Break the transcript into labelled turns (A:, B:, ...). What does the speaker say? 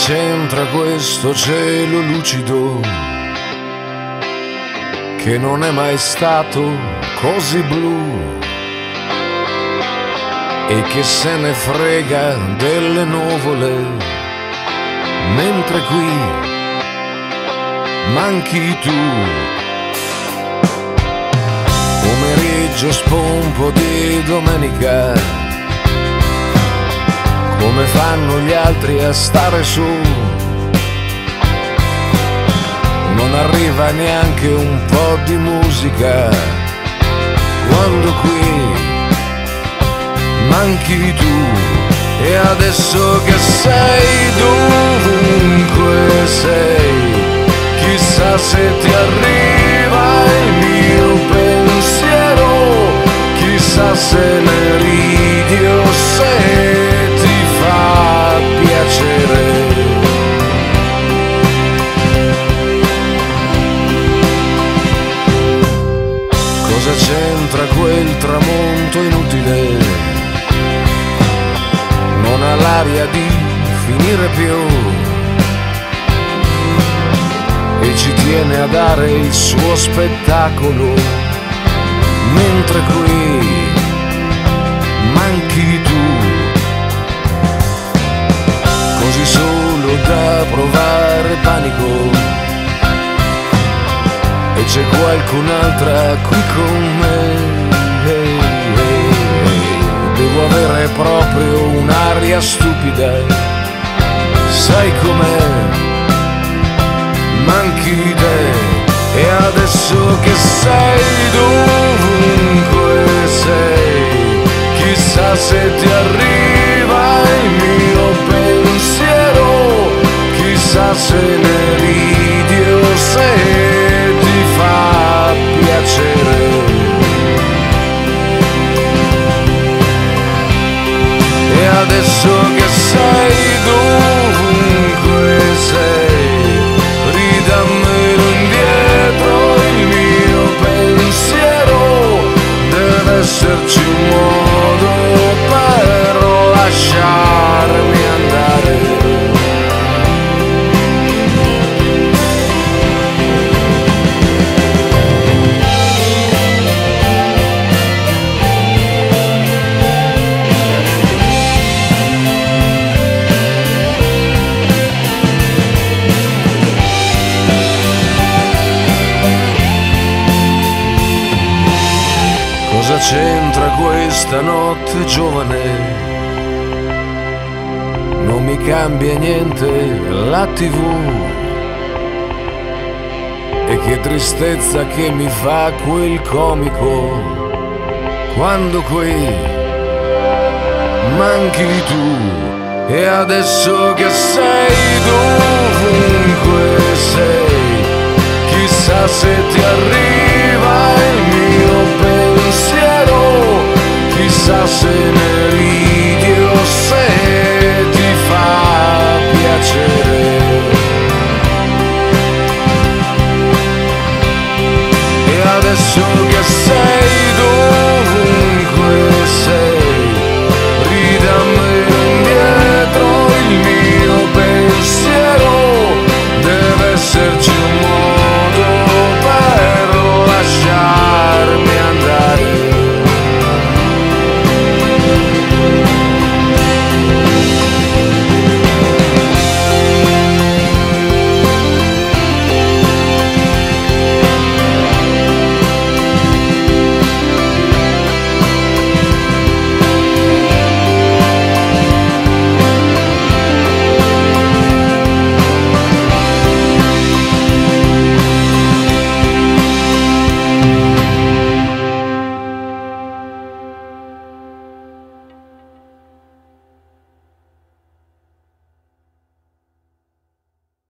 A: c'entra questo cielo lucido che non è mai stato così blu e che se ne frega delle nuvole, mentre qui manchi tu. Pomeriggio spompo di domenica, come fanno gli altri a stare su, non arriva neanche un po' di musica, quando qui manchi tu. E adesso che sei dovunque sei, chissà se ti arriva il mio pensiero, chissà se ne ridi o se ti fa piacere. Cosa c'entra quel tramonto inutile? Non ha l'aria di finire più e ci tiene a dare il suo spettacolo, mentre qui manchi tu, così solo da provare panico. E c'è qualcun'altra qui con me. Devo avere proprio un'aria stupida, sai com'è? Manchi te. E adesso che sei dovunque sei, chissà se ti arriva il mio pensiero, chissà se ne ridi o se ti fa piacere. E adesso che sei dovunque sei, ridammelo indietro il mio pensiero, deve esserci un modo per lasciarmi andare. Cosa c'entra questa notte giovane? Non mi cambia niente la TV. E che tristezza che mi fa quel comico, quando qui manchi tu. E adesso che sei dovunque sei, chissà se ti arriva il mio pensiero, chissà se